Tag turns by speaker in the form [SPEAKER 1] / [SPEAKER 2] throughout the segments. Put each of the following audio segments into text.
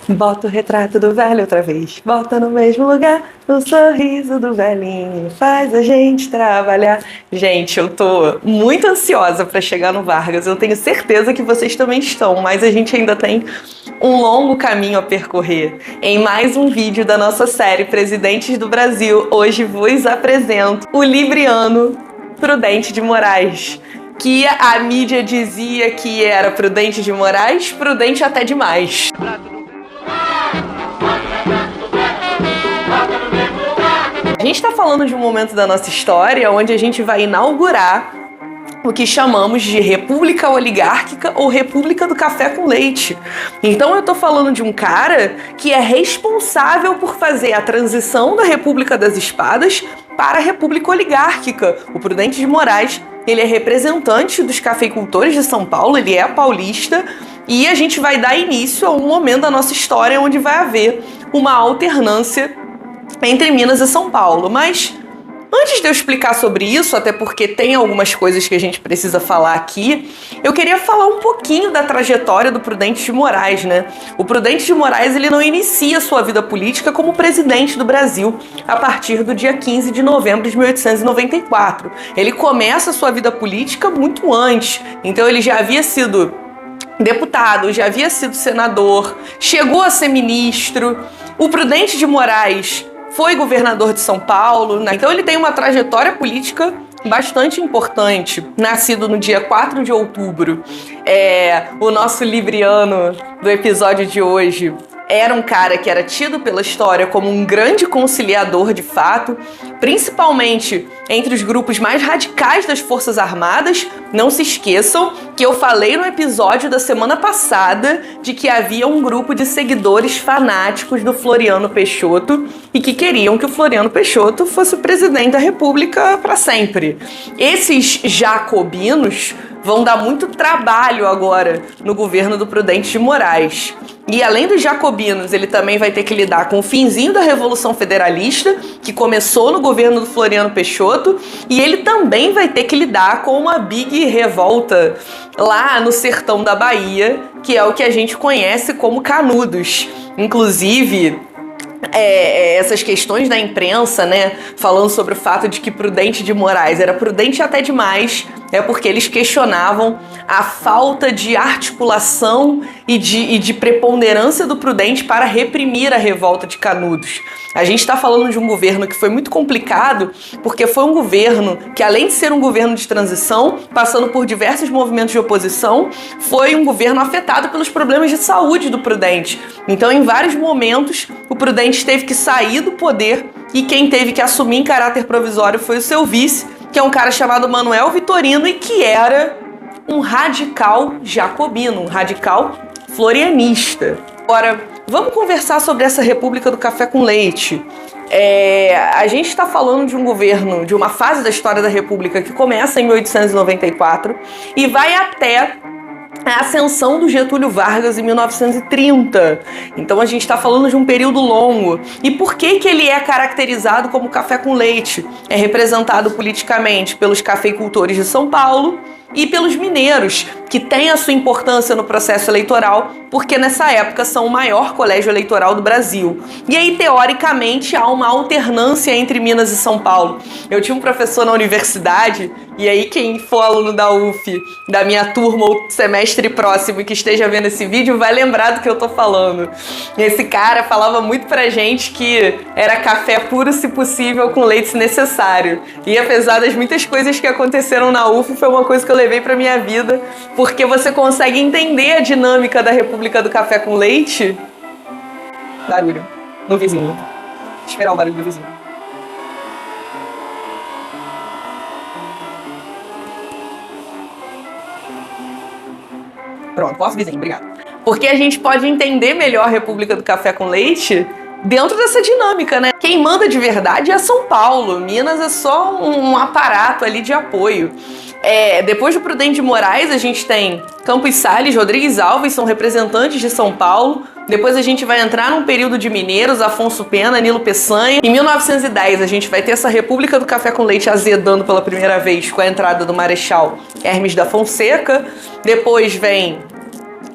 [SPEAKER 1] Bota o retrato do velho outra vez, bota no mesmo lugar, o sorriso do velhinho faz a gente trabalhar. Gente, eu tô muito ansiosa pra chegar no Vargas, eu tenho certeza que vocês também estão, mas a gente ainda tem um longo caminho a percorrer. Em mais um vídeo da nossa série Presidentes do Brasil, hoje vos apresento o libriano Prudente de Moraes, que a mídia dizia que era Prudente de Moraes, prudente até demais. A gente está falando de um momento da nossa história onde a gente vai inaugurar o que chamamos de República Oligárquica ou República do Café com Leite. Então eu tô falando de um cara que é responsável por fazer a transição da República das Espadas para a República Oligárquica. O Prudente de Moraes, ele é representante dos cafeicultores de São Paulo, ele é paulista, e a gente vai dar início a um momento da nossa história onde vai haver uma alternância entre Minas e São Paulo. Mas antes de eu explicar sobre isso, até porque tem algumas coisas que a gente precisa falar aqui, eu queria falar um pouquinho da trajetória do Prudente de Moraes, né? O Prudente de Moraes, ele não inicia sua vida política como presidente do Brasil a partir do dia 15 de novembro de 1894. Ele começa a sua vida política muito antes, então ele já havia sido deputado, já havia sido senador, chegou a ser ministro. O Prudente de Moraes foi governador de São Paulo, né? Então ele tem uma trajetória política bastante importante. Nascido no dia 4 de outubro, o nosso libriano do episódio de hoje era um cara que era tido pela história como um grande conciliador de fato, principalmente entre os grupos mais radicais das Forças Armadas. Não se esqueçam que eu falei no episódio da semana passada de que havia um grupo de seguidores fanáticos do Floriano Peixoto e que queriam que o Floriano Peixoto fosse o presidente da República para sempre. Esses jacobinos vão dar muito trabalho agora no governo do Prudente de Moraes. E além dos jacobinos, ele também vai ter que lidar com o finzinho da Revolução Federalista, que começou no governo do Floriano Peixoto, e ele também vai ter que lidar com uma big revolta lá no sertão da Bahia, que é o que a gente conhece como Canudos. Inclusive, essas questões da imprensa, né, falando sobre o fato de que Prudente de Moraes era prudente até demais, é porque eles questionavam a falta de articulação e de preponderância do Prudente para reprimir a revolta de Canudos. A gente está falando de um governo que foi muito complicado, porque foi um governo que, além de ser um governo de transição, passando por diversos movimentos de oposição, foi um governo afetado pelos problemas de saúde do Prudente. Então, em vários momentos, o Prudente teve que sair do poder e quem teve que assumir em caráter provisório foi o seu vice, que é um cara chamado Manuel Vitorino e que era um radical jacobino, um radical florianista. Agora, vamos conversar sobre essa República do Café com Leite. A gente está falando de um governo, de uma fase da história da República que começa em 1894 e vai até a ascensão do Getúlio Vargas em 1930. Então a gente está falando de um período longo. E por que ele é caracterizado como café com leite? É representado politicamente pelos cafeicultores de São Paulo e pelos mineiros, que têm a sua importância no processo eleitoral, porque nessa época são o maior colégio eleitoral do Brasil. E aí, teoricamente, há uma alternância entre Minas e São Paulo. Eu tinha um professor na universidade, e aí quem for aluno da UF, da minha turma ou semestre próximo e que esteja vendo esse vídeo, vai lembrar do que eu tô falando. Esse cara falava muito pra gente que era café puro, se possível, com leite se necessário. E apesar das muitas coisas que aconteceram na UF, foi uma coisa que eu levei pra minha vida, porque você consegue entender a dinâmica da República do Café com Leite. Barulho no vizinho. Esperar o barulho do vizinho. Pronto, posso, vizinho? Obrigado. Porque a gente pode entender melhor a República do Café com Leite dentro dessa dinâmica, né? Quem manda de verdade é São Paulo. Minas é só um aparato ali de apoio. Depois do Prudente de Moraes, a gente tem Campos Salles, Rodrigues Alves, são representantes de São Paulo. Depois a gente vai entrar num período de mineiros, Afonso Pena, Nilo Peçanha. Em 1910, a gente vai ter essa República do Café com Leite azedando pela primeira vez com a entrada do Marechal Hermes da Fonseca. Depois vem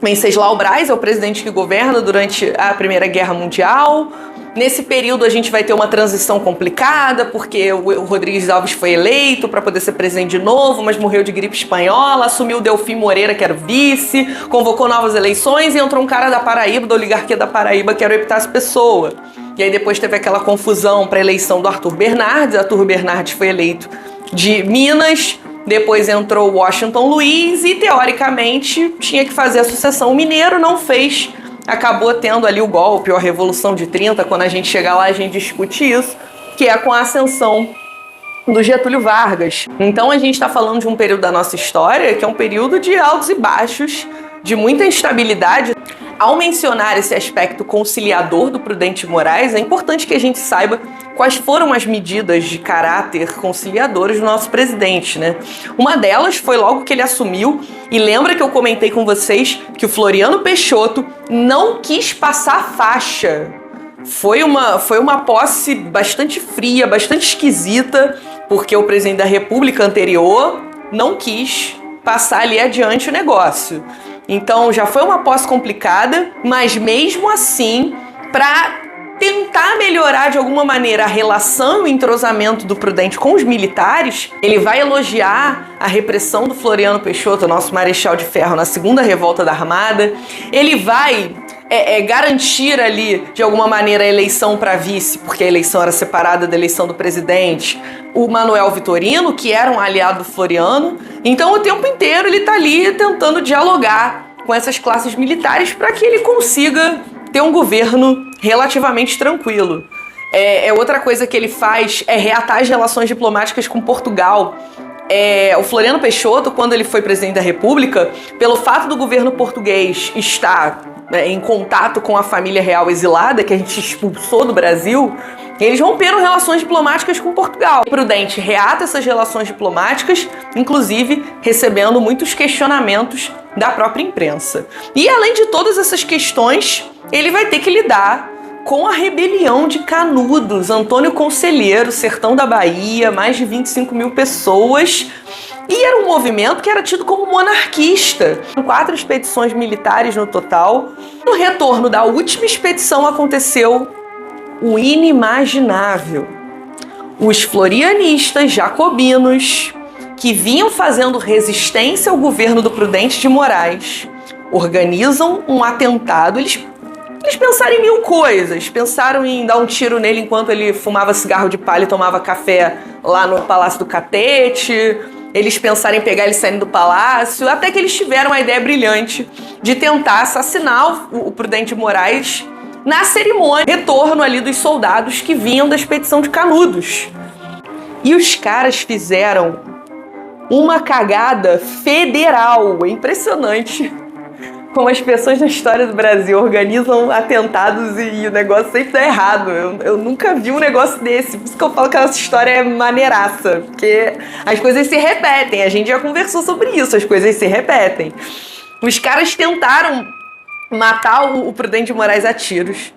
[SPEAKER 1] Venceslau Braz é o presidente que governa durante a Primeira Guerra Mundial. Nesse período a gente vai ter uma transição complicada, porque o Rodrigues Alves foi eleito para poder ser presidente de novo, mas morreu de gripe espanhola, assumiu o Delfim Moreira, que era o vice, convocou novas eleições e entrou um cara da Paraíba, da oligarquia da Paraíba, que era o Epitácio Pessoa. E aí depois teve aquela confusão para a eleição do Arthur Bernardes. Arthur Bernardes foi eleito de Minas, depois entrou Washington Luiz e, teoricamente, tinha que fazer a sucessão. O Mineiro não fez. Acabou tendo ali o golpe ou a Revolução de 30, quando a gente chegar lá a gente discute isso, que é com a ascensão do Getúlio Vargas. Então a gente está falando de um período da nossa história que é um período de altos e baixos, de muita instabilidade. Ao mencionar esse aspecto conciliador do Prudente de Moraes, é importante que a gente saiba quais foram as medidas de caráter conciliadores do nosso presidente, né? Uma delas foi logo que ele assumiu, e lembra que eu comentei com vocês que o Floriano Peixoto não quis passar faixa. Foi uma posse bastante fria, bastante esquisita, porque o presidente da República anterior não quis passar ali adiante o negócio. Então já foi uma posse complicada, mas mesmo assim, para tentar melhorar de alguma maneira a relação e o entrosamento do Prudente com os militares, ele vai elogiar a repressão do Floriano Peixoto, nosso marechal de ferro, na segunda revolta da Armada. Ele vai garantir ali, de alguma maneira, a eleição para vice, porque a eleição era separada da eleição do presidente, o Manuel Vitorino, que era um aliado do Floriano. Então, o tempo inteiro ele está ali tentando dialogar com essas classes militares para que ele consiga ter um governo relativamente tranquilo. Outra coisa que ele faz é reatar as relações diplomáticas com Portugal. O Floriano Peixoto, quando ele foi presidente da República, pelo fato do governo português estar em contato com a família real exilada, que a gente expulsou do Brasil, eles romperam relações diplomáticas com Portugal. O Prudente reata essas relações diplomáticas, inclusive recebendo muitos questionamentos da própria imprensa. E além de todas essas questões, ele vai ter que lidar com a rebelião de Canudos, Antônio Conselheiro, sertão da Bahia, mais de 25 mil pessoas. E era um movimento que era tido como monarquista. 4 expedições militares no total. No retorno da última expedição aconteceu o inimaginável. Os florianistas jacobinos, que vinham fazendo resistência ao governo do Prudente de Moraes, organizam um atentado. Eles pensaram em mil coisas. Pensaram em dar um tiro nele enquanto ele fumava cigarro de palha e tomava café lá no Palácio do Catete. Eles pensaram em pegar ele saindo do palácio, até que eles tiveram a ideia brilhante de tentar assassinar o Prudente de Moraes na cerimônia, retorno ali dos soldados que vinham da expedição de Canudos. E os caras fizeram uma cagada federal. É impressionante como as pessoas na história do Brasil organizam atentados e o negócio sempre dá errado. Eu nunca vi um negócio desse. Por isso que eu falo que a nossa história é maneiraça. Porque as coisas se repetem. A gente já conversou sobre isso. As coisas se repetem. Os caras tentaram matar o Prudente de Moraes a tiros.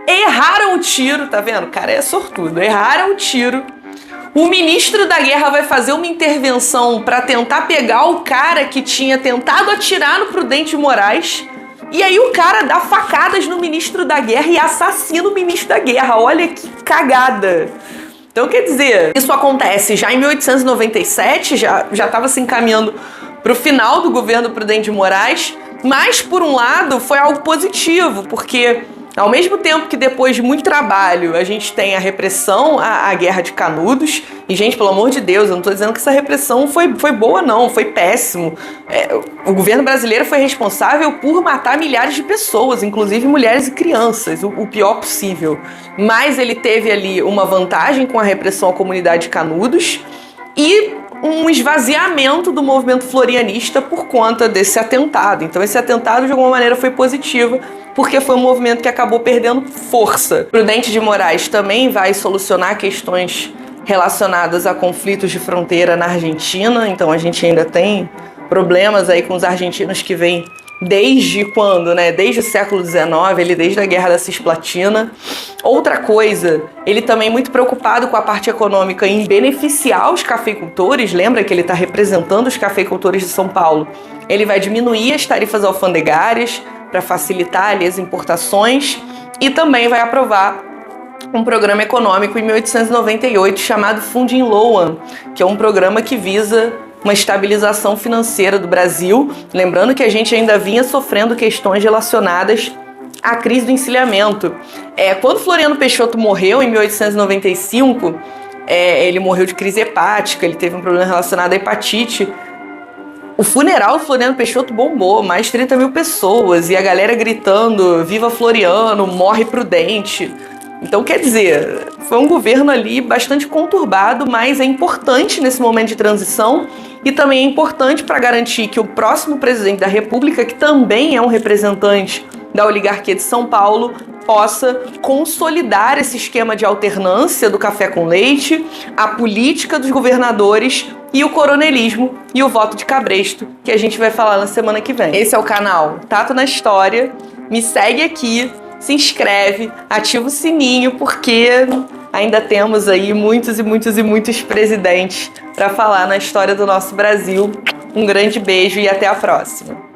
[SPEAKER 1] Erraram o tiro, tá vendo? O cara é sortudo. Erraram o tiro. O ministro da Guerra vai fazer uma intervenção para tentar pegar o cara que tinha tentado atirar no Prudente de Moraes. E aí o cara dá facadas no ministro da Guerra e assassina o ministro da Guerra. Olha que cagada. Então, quer dizer, isso acontece já em 1897, já estava se encaminhando para o final do governo Prudente de Moraes. Mas, por um lado, foi algo positivo, porque ao mesmo tempo que depois de muito trabalho a gente tem a repressão à Guerra de Canudos, e gente, pelo amor de Deus, eu não estou dizendo que essa repressão foi boa não, foi péssimo. O governo brasileiro foi responsável por matar milhares de pessoas, inclusive mulheres e crianças, o pior possível. Mas ele teve ali uma vantagem com a repressão à comunidade de Canudos e um esvaziamento do movimento florianista por conta desse atentado. Então esse atentado de alguma maneira foi positivo, porque foi um movimento que acabou perdendo força. Prudente de Moraes também vai solucionar questões relacionadas a conflitos de fronteira na Argentina, então a gente ainda tem problemas aí com os argentinos que vêm desde quando, né? Desde o século XIX, desde a Guerra da Cisplatina. Outra coisa, ele também muito preocupado com a parte econômica em beneficiar os cafeicultores, lembra que ele está representando os cafeicultores de São Paulo. Ele vai diminuir as tarifas alfandegárias para facilitar ali as importações e também vai aprovar um programa econômico em 1898 chamado Funding Loan, que é um programa que visa uma estabilização financeira do Brasil. Lembrando que a gente ainda vinha sofrendo questões relacionadas à crise do encilhamento. Quando Floriano Peixoto morreu em 1895, ele morreu de crise hepática, ele teve um problema relacionado à hepatite. O funeral do Floriano Peixoto bombou, mais de 30 mil pessoas, e a galera gritando, viva Floriano, morre Prudente. Então, quer dizer, foi um governo ali bastante conturbado, mas é importante nesse momento de transição e também é importante para garantir que o próximo presidente da República, que também é um representante da oligarquia de São Paulo, possa consolidar esse esquema de alternância do café com leite, a política dos governadores e o coronelismo e o voto de cabresto, que a gente vai falar na semana que vem. Esse é o canal Tato na História. Me segue aqui, se inscreve, ativa o sininho, porque ainda temos aí muitos presidentes para falar na história do nosso Brasil. Um grande beijo e até a próxima.